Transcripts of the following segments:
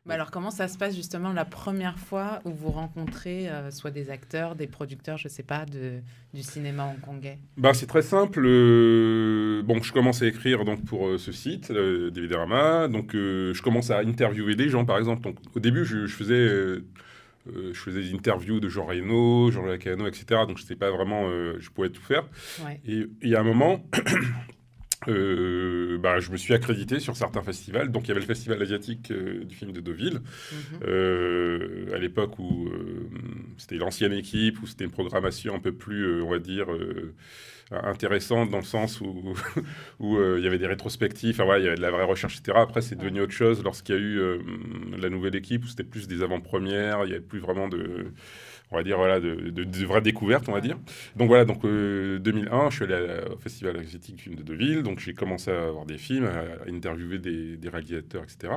Bah alors, comment ça se passe justement la première fois où vous rencontrez soit des acteurs, des producteurs, je sais pas, du cinéma hongkongais? Bah, c'est très simple. Bon, je commence à écrire donc pour ce site, Davidorama. Donc, je commence à interviewer des gens, par exemple. Donc, au début, je faisais des interviews de Jean Reno, Jean Lacano, etc. Donc, je sais pas vraiment, je pouvais tout faire. Ouais. Et il y a un moment, bah, je me suis accrédité sur certains festivals. Donc, il y avait le festival asiatique du film de Deauville, Mhm. à l'époque où c'était l'ancienne équipe, où c'était une programmation un peu plus, on va dire, intéressante dans le sens où où il y avait des rétrospectives, enfin, voilà, il y avait de la vraie recherche, etc. Après, c'est Ouais. devenu autre chose lorsqu'il y a eu la nouvelle équipe, où c'était plus des avant-premières, il n'y avait plus vraiment de, on va dire, voilà, de vraies découvertes, on va Ouais. dire. Donc voilà, donc 2001, je suis allé au Festival asiatique du film de Deauville, donc j'ai commencé à voir des films, à interviewer des réalisateurs, etc.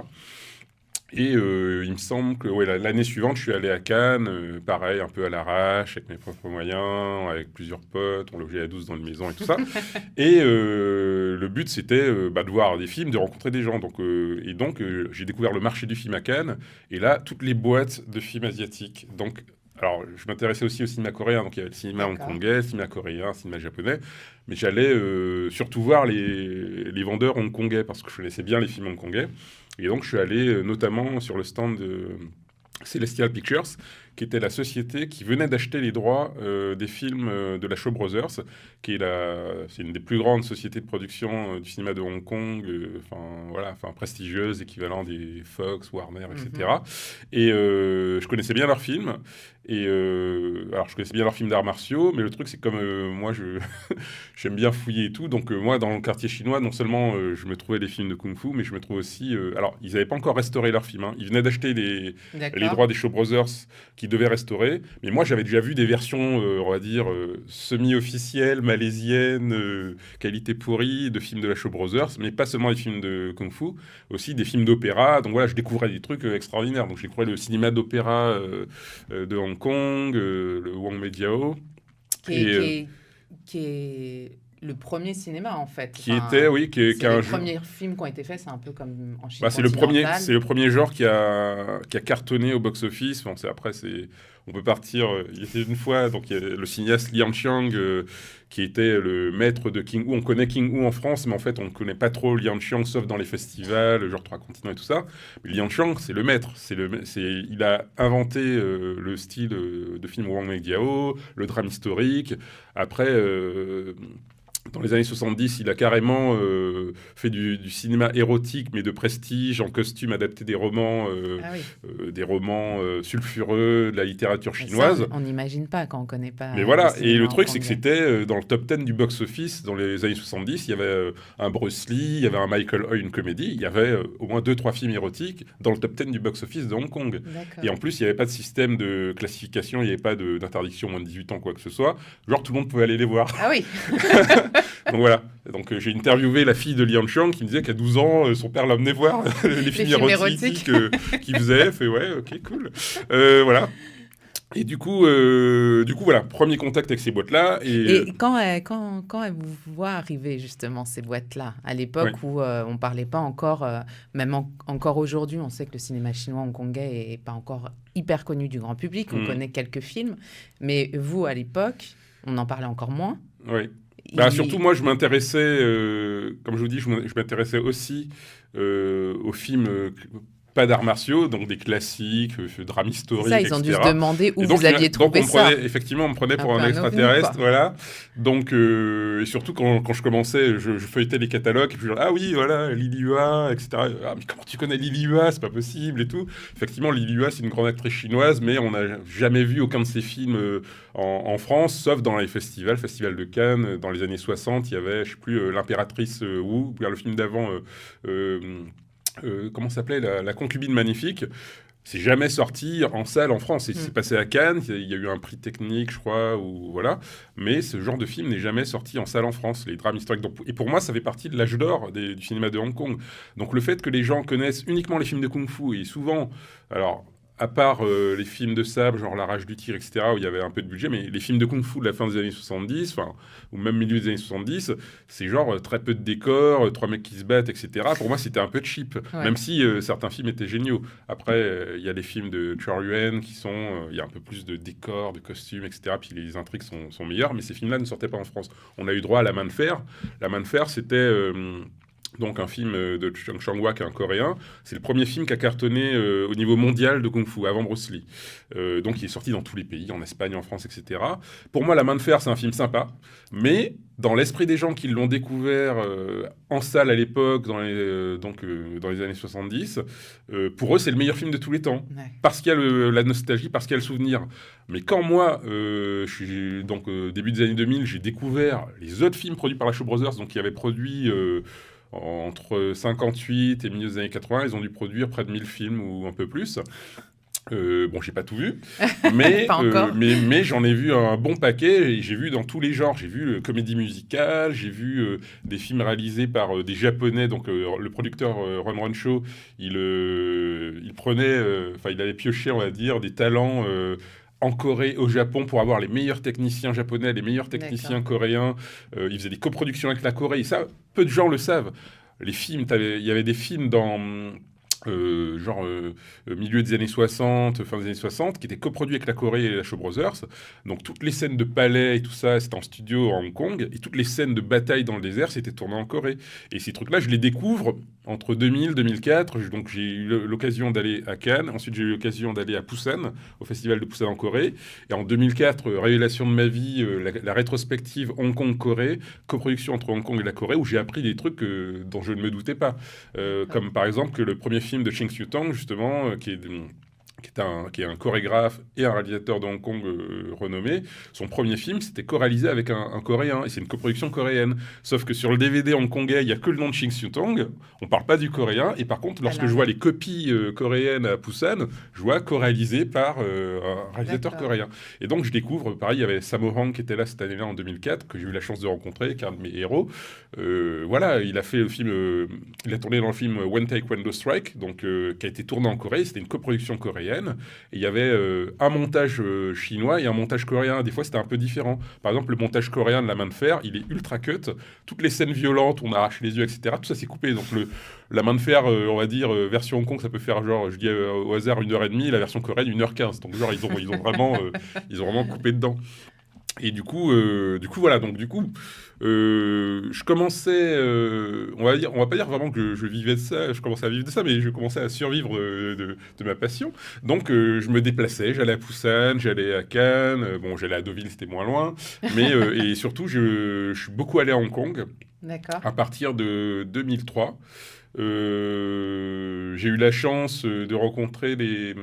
Et il me semble que ouais, l'année suivante, je suis allé à Cannes, pareil, un peu à l'arrache, avec mes propres moyens, avec plusieurs potes, on logeait à 12 dans une maison et tout ça. Et le but, c'était bah, de voir des films, de rencontrer des gens. Donc, j'ai découvert le marché du film à Cannes, et là, toutes les boîtes de films asiatiques. Donc, alors, je m'intéressais aussi au cinéma coréen, donc il y avait le cinéma D'accord. hongkongais, le cinéma coréen, le cinéma japonais, mais j'allais surtout voir les vendeurs hongkongais, parce que je connaissais bien les films hongkongais. Et donc, je suis allé notamment sur le stand de Celestial Pictures, qui était la société qui venait d'acheter les droits des films de la Shaw Brothers, c'est une des plus grandes sociétés de production du cinéma de Hong Kong, voilà, enfin prestigieuse, équivalent des Fox, Warner, Mhm. etc. Et je connaissais bien leurs films. Et alors, je connaissais bien leurs films d'arts martiaux, mais le truc, c'est que comme moi, j'aime bien fouiller et tout. Donc, moi, dans le quartier chinois, non seulement je me trouvais des films de Kung Fu, mais je me trouve aussi. Alors, ils n'avaient pas encore restauré leurs films, hein. Ils venaient d'acheter les D'accord. droits des Shaw Brothers qui devaient restaurer. Mais moi, j'avais déjà vu des versions, on va dire, semi-officielles, malaisiennes, qualité pourrie, de films de la Shaw Brothers, mais pas seulement des films de Kung Fu, aussi des films d'opéra. Donc, voilà, je découvrais des trucs extraordinaires. Donc, j'ai découvert le cinéma d'opéra de Hong Kong, le Wang Mediao. Qui est, Et qui est, qui est le premier cinéma, en fait. qui était, Enfin, oui, qui c'est a les un jeu. premiers films qui ont été faits, c'est un peu comme en Chine Bah, c'est continentale. le premier genre qui a cartonné au box-office. Bon, on peut partir. Il y était une fois, donc il y a le cinéaste Liang Xiang qui était le maître de King Hu. On connaît King Hu en France, mais en fait, on ne connaît pas trop Liang Xiang, sauf dans les festivals, genre Trois Continents et tout ça. Mais Liang Xiang, c'est le maître. Il a inventé le style de film Wang Meijiao, le drame historique. Après, dans les années 70, il a carrément fait du cinéma érotique, mais de prestige, en costume, adapté Ah oui. des romans sulfureux de la littérature Mais ça, chinoise. on n'imagine pas quand on ne connaît Mais pas le voilà, et le cinéma truc, c'est que hongkongais. c'était dans le top 10 du box-office dans les années 70. Il y avait un Bruce Lee, il y avait un Michael Oy, une comédie. Il y avait au moins deux, trois films érotiques dans le top 10 du box-office de Hong Kong. Et D'accord. en plus, il n'y avait pas de système de classification, il n'y avait pas d'interdiction moins de 18 ans, quoi que ce soit. Genre, tout le monde pouvait aller les voir. Ah oui. Donc voilà. Donc j'ai interviewé la fille de Liang Xiang qui me disait qu'à 12 ans, son père l'amenait voir les Les films films érotiques érotiques. qu'il faisait. Fait ouais, ok, cool. Voilà. Et du coup, voilà, premier contact avec ces boîtes-là. Et Et quand elle vous voit arriver justement ces boîtes-là, à ouais. l'époque où on parlait pas encore, même encore aujourd'hui, on sait que le cinéma chinois hongkongais est pas encore hyper connu du grand public, on Hmm, connaît quelques films, mais vous, à l'époque, on en parlait encore moins. ouais. Bah, surtout, Il- moi, je m'intéressais, comme je vous dis, je m'intéressais aussi aux films pas d'arts martiaux, donc des classiques, drames C'est ça, historiques, ils ont dû se etc. demander où Et vous aviez donc trouvé ça. on me prenait Un pour peu un un ovni, extraterrestre, quoi. voilà. Donc, et surtout quand je commençais, je feuilletais les catalogues, et puis genre, ah oui, voilà, Lily Hua, etc. Ah, mais comment tu connais Lily Hua? C'est pas possible, et tout. Effectivement, Lily Hua, c'est une grande actrice chinoise, mais on n'a jamais vu aucun de ses films en France, sauf dans les festivals, Festival de Cannes, dans les années 60, il y avait, je sais plus, L'impératrice Wu, ou bien le film d'avant, euh, comment ça s'appelait, la concubine magnifique. C'est jamais sorti en salle en France. C'est Hmm. passé à Cannes, il y a eu un prix technique, je crois, ou voilà. Mais ce genre de film n'est jamais sorti en salle en France, les drames historiques. Donc, et pour moi, ça fait partie de l'âge d'or du cinéma de Hong Kong. Donc le fait que les gens connaissent uniquement les films de Kung Fu, et souvent, alors à part les films de sabre, genre La Rage du Tigre, etc., où il y avait un peu de budget, mais les films de kung-fu de la fin des années 70, ou même milieu des années 70, c'est genre très peu de décors, trois mecs qui se battent, etc. Pour moi, c'était un peu cheap, même si certains films étaient géniaux. Après, il y a les films de Chow Yun qui sont... Il y a un peu plus de décors, de costumes, etc., puis les intrigues sont meilleures, mais ces films-là ne sortaient pas en France. On a eu droit à La Main de Fer. La Main de Fer, c'était... donc un film de Chung Chang-wook, un coréen. C'est le premier film qui a cartonné au niveau mondial de Kung-Fu, avant Bruce Lee. Donc il est sorti dans tous les pays, en Espagne, en France, etc. Pour moi, La Main de Fer, c'est un film sympa, mais dans l'esprit des gens qui l'ont découvert en salle à l'époque, dans les années 70, pour eux, c'est le meilleur film de tous les temps. Ouais. Parce qu'il y a la nostalgie, parce qu'il y a le souvenir. Mais quand moi, début des années 2000, j'ai découvert les autres films produits par la Shaw Brothers, donc qui avaient produit... entre 58 et milieu des années 80, ils ont dû produire près de 1000 films ou un peu plus. Bon, j'ai pas tout vu, mais, mais j'en ai vu un bon paquet et j'ai vu dans tous les genres. J'ai vu comédie musicale, j'ai vu des films réalisés par des Japonais. Donc le producteur Run Show, il prenait, il allait piocher, on va dire, des talents en Corée, au Japon, pour avoir les meilleurs techniciens japonais, les meilleurs techniciens coréens. Il faisait des coproductions avec la Corée, et ça, peu de gens le savent. Les films, il y avait des films dans... milieu des années 60, fin des années 60, qui étaient coproduits avec la Corée et la Shaw Brothers. Donc toutes les scènes de palais et tout ça, c'était en studio à Hong Kong, et toutes les scènes de bataille dans le désert, c'était tourné en Corée. Et ces trucs-là, je les découvre entre 2000 et 2004. Donc j'ai eu l'occasion d'aller à Cannes, ensuite j'ai eu l'occasion d'aller à Busan, au festival de Busan en Corée. Et en 2004, révélation de ma vie, la rétrospective Hong Kong-Corée, coproduction entre Hong Kong et la Corée, où j'ai appris des trucs dont je ne me doutais pas. Comme par exemple que le premier film de Ching Siu-tong, justement, qui est un chorégraphe et un réalisateur de Hong Kong renommé. Son premier film, c'était co-réalisé avec un Coréen, et c'est une coproduction coréenne. Sauf que sur le DVD hongkongais, il n'y a que le nom de Ching Siu-tong, on ne parle pas du coréen, et par contre, lorsque je vois les copies coréennes à Busan, je vois co-réalisé par un réalisateur coréen. Et donc, je découvre, pareil, il y avait Sammo Hung qui était là cette année-là, en 2004, que j'ai eu la chance de rencontrer, qui est un de mes héros. Voilà, il a fait le film, il a tourné dans le film One Taekwondo Strike, donc, qui a été tourné en Corée, c'était une coproduction coréenne. Et il y avait un montage chinois et un montage coréen. Des fois, c'était un peu différent. Par exemple, le montage coréen de La Main de Fer, il est ultra cut. Toutes les scènes violentes, on arrache les yeux, etc., tout ça, c'est coupé. Donc, La Main de Fer, on va dire, version Hong Kong, ça peut faire, genre, je dis au hasard, 1h30. La version coréenne, 1h15. Donc, genre, ils ont vraiment coupé dedans. Et du coup, voilà. Donc, du coup, je commençais, on va pas dire vraiment que je vivais de ça, je commençais à vivre de ça, mais je commençais à survivre de ma passion. Donc, je me déplaçais, j'allais à Busan, j'allais à Cannes, j'allais à Deauville, c'était moins loin, mais et surtout, je suis beaucoup allé à Hong Kong. D'accord. À partir de 2003. J'ai eu la chance de rencontrer des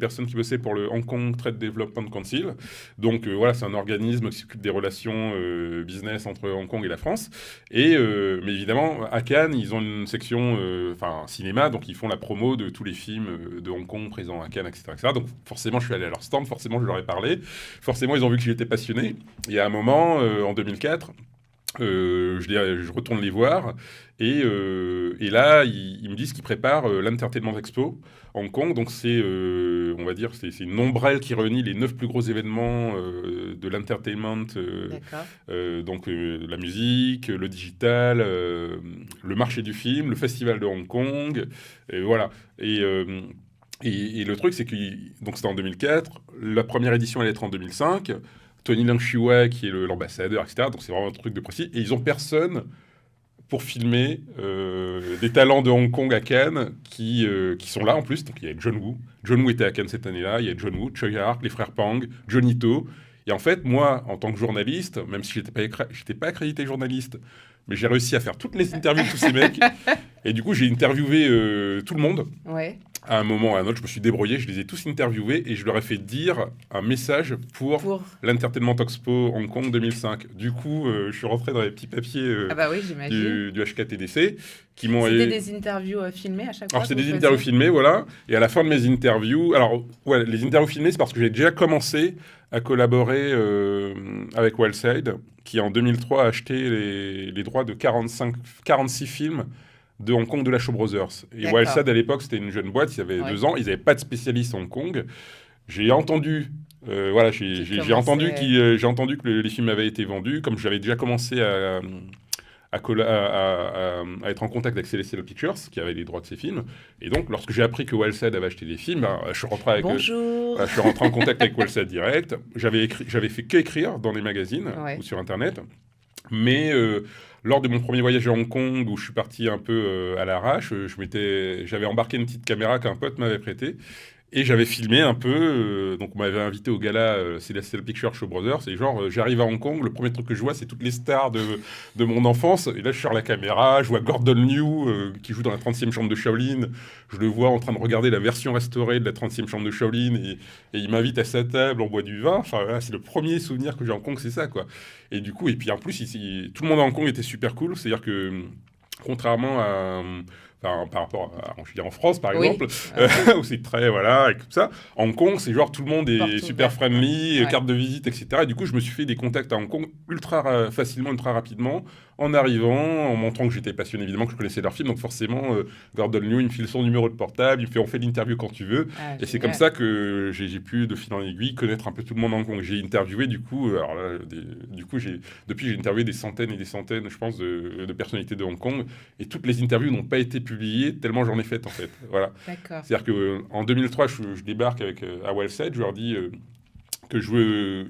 personnes qui bossaient pour le Hong Kong Trade Development Council. Donc voilà, c'est un organisme qui s'occupe des relations business entre Hong Kong et la France. Mais évidemment, à Cannes, ils ont une section cinéma, donc ils font la promo de tous les films de Hong Kong présents à Cannes, etc., etc. Donc forcément, je suis allé à leur stand, forcément, je leur ai parlé. Forcément, ils ont vu que j'étais passionné. Et à un moment, en 2004, je retourne les voir et là ils me disent qu'ils préparent l'Entertainment Expo Hong Kong. Donc c'est on va dire c'est une ombrelle qui réunit les 9 plus gros événements de l'entertainment, donc la musique, le digital, le marché du film, le festival de Hong Kong, et voilà. Et le truc, c'est que donc c'était en 2004, la première édition allait être en 2005. Tony Leung Chiu-wai qui est l'ambassadeur, etc. Donc c'est vraiment un truc de précis. Et ils ont personne pour filmer des talents de Hong Kong à Cannes qui sont là en plus. Donc il y a John Woo. John Woo était à Cannes cette année-là. Il y a John Woo, Choi Ha-ark, les frères Pang, Johnny To. Et en fait, moi, en tant que journaliste, même si j'étais pas accrédité journaliste, mais j'ai réussi à faire toutes les interviews de tous ces mecs. Et du coup, j'ai interviewé tout le monde. Ouais. À un moment ou à un autre, je me suis débrouillé, je les ai tous interviewés et je leur ai fait dire un message pour l'Entertainment Expo Hong Kong 2005. Du coup, je suis rentré dans les petits papiers du HKTDC qui m'ont... C'était des interviews filmées à chaque fois? Alors, c'était des interviews filmées, voilà. Et à la fin de mes interviews... Alors, ouais, les interviews filmées, c'est parce que j'ai déjà commencé à collaborer avec Wildside, qui en 2003 a acheté les droits de 46 films de Hong Kong de la Shaw Brothers. Et D'accord. Wildside, à l'époque, c'était une jeune boîte, ils avaient Ouais. 2 ans, ils n'avaient pas de spécialiste Hong Kong. J'ai entendu, voilà, j'ai entendu, j'ai entendu que les films avaient été vendus, comme j'avais déjà commencé à être en contact avec Celestial Pictures, qui avait les droits de ces films. Et donc, lorsque j'ai appris que Wildside avait acheté des films, ben, je suis rentré avec, Bonjour. je suis rentré en contact avec Wildside direct. J'avais fait qu'écrire dans les magazines Ouais. ou sur Internet. Mais lors de mon premier voyage à Hong Kong, où je suis parti un peu à l'arrache, j'avais embarqué une petite caméra qu'un pote m'avait prêtée. Et j'avais filmé un peu, donc on m'avait invité au gala Celestial Pictures Shaw Brothers, et genre j'arrive à Hong Kong, le premier truc que je vois c'est toutes les stars de mon enfance, et là je sors la caméra, je vois Gordon Liu qui joue dans la 30e chambre de Shaolin, je le vois en train de regarder la version restaurée de la 30e chambre de Shaolin, et il m'invite à sa table, on boit du vin, enfin voilà, c'est le premier souvenir que j'ai à Hong Kong, c'est ça quoi. Et du coup, et puis en plus, ici, tout le monde à Hong Kong était super cool, c'est-à-dire que contrairement à... Enfin, par rapport à, je veux dire, en France, par exemple, où c'est très, voilà, et tout ça. Hong Kong, c'est genre, tout le monde est super friendly, carte de visite, etc. Et du coup, je me suis fait des contacts à Hong Kong ultra facilement, ultra rapidement, en arrivant, en montrant que j'étais passionné, évidemment, que je connaissais leurs films. Donc forcément, Gordon Liu, il me file son numéro de portable, il me fait, on fait l'interview quand tu veux. Et c'est comme ça que j'ai pu, de fil en aiguille, connaître un peu tout le monde à Hong Kong. J'ai interviewé, du coup, alors là, du coup, depuis, j'ai interviewé des centaines et des centaines, je pense, de personnalités de Hong Kong. Et toutes les interviews n'ont pas été publiées, tellement j'en ai fait, en fait. Voilà. D'accord. C'est-à-dire qu'en 2003, je débarque à Wildside, je leur dis... que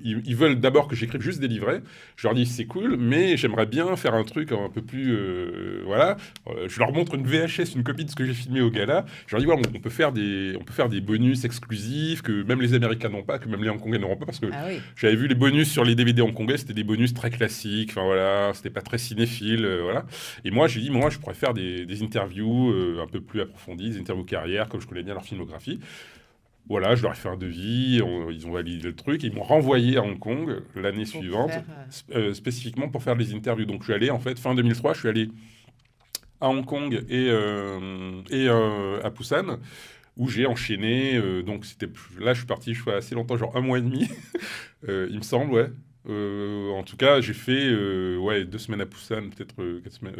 ils veulent d'abord que j'écrive juste des livrets. Je leur dis c'est cool, mais j'aimerais bien faire un truc un peu plus, voilà. Je leur montre une VHS, une copie de ce que j'ai filmé au gala. Je leur dis voilà, on peut faire des bonus exclusifs que même les Américains n'ont pas, que même les Hongkongais n'auront pas, parce que j'avais vu les bonus sur les DVD hongkongais, c'était des bonus très classiques. Enfin voilà, c'était pas très cinéphile, voilà. Et moi j'ai dit moi je pourrais faire des interviews un peu plus approfondies, des interviews carrière, comme je connais bien leur filmographie. Voilà, je leur ai fait un devis, ils ont validé le truc, ils m'ont renvoyé à Hong Kong l'année suivante, spécifiquement pour faire des interviews. Donc je suis allé, en fait, fin 2003, je suis allé à Hong Kong et à Busan, où j'ai enchaîné, donc là je suis parti, je suis assez longtemps, genre 1 mois et demi, il me semble, ouais. En tout cas, j'ai fait 2 semaines à Busan, peut-être 4 semaines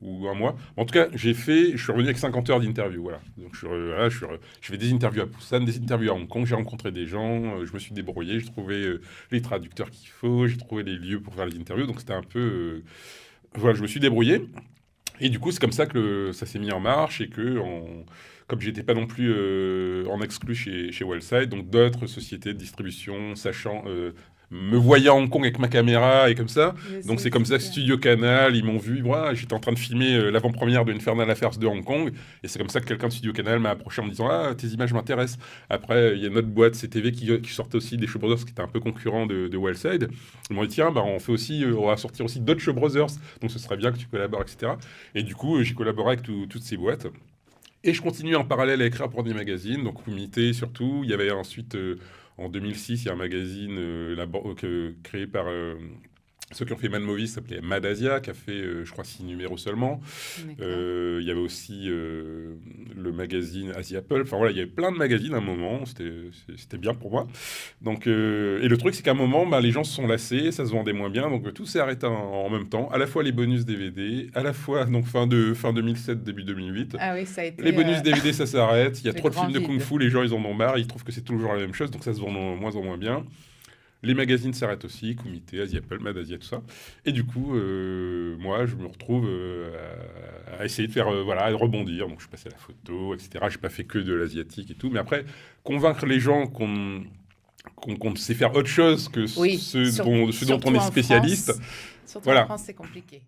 ou 1 mois. En tout cas, je suis revenu avec 50 heures d'interview. Voilà. Donc, je fais des interviews à Busan, des interviews à Hong Kong. J'ai rencontré des gens, je me suis débrouillé, j'ai trouvé les traducteurs qu'il faut, j'ai trouvé les lieux pour faire les interviews. Donc, c'était un peu. Voilà, je me suis débrouillé. Et du coup, c'est comme ça que ça s'est mis en marche et que. Comme j'étais pas non plus en exclu chez Wildside, donc d'autres sociétés de distribution, sachant, me voyant à Hong Kong avec ma caméra et comme ça. Donc c'est comme ça, Studio Canal, ils m'ont vu. Moi, j'étais en train de filmer l'avant-première de Infernal Affairs de Hong Kong. Et c'est comme ça que quelqu'un de Studio Canal m'a approché en me disant ah, tes images m'intéressent. Après, il y a une autre boîte, CTV, qui sortait aussi des Shaw Brothers, qui était un peu concurrent de Wildside. Ils m'ont dit tiens, bah, on va sortir aussi d'autres Shaw Brothers. Donc ce serait bien que tu collabores, etc. Et du coup, j'ai collaboré avec toutes ces boîtes. Et je continue en parallèle à écrire pour des magazines, donc Humilité surtout. Il y avait ensuite, en 2006, il y a un magazine créé par ceux qui ont fait Mad Movies, ça s'appelait Mad Asia, qui a fait, je crois, 6 numéros seulement. Il y avait aussi le magazine Asia Pulp. Enfin voilà, il y avait plein de magazines à un moment. C'était bien pour moi. Donc, et le truc, c'est qu'à un moment, bah, les gens se sont lassés, ça se vendait moins bien. Donc tout s'est arrêté en même temps. À la fois les bonus DVD, à la fois donc fin 2007, début 2008. Ah oui, ça a été, les bonus DVD, ça s'arrête. Il y a trop de films de kung-fu, les gens, ils en ont marre. Ils trouvent que c'est toujours la même chose, donc ça se vend de moins en moins bien. Les magazines s'arrêtent aussi, Comité, Asia Pulp, Mad Asia, tout ça. Et du coup, moi, je me retrouve à essayer de faire, à rebondir. Donc, je suis passé à la photo, etc. Je n'ai pas fait que de l'asiatique et tout. Mais après, convaincre les gens qu'on sait faire autre chose que ce dont on est spécialiste. Surtout en France, c'est compliqué.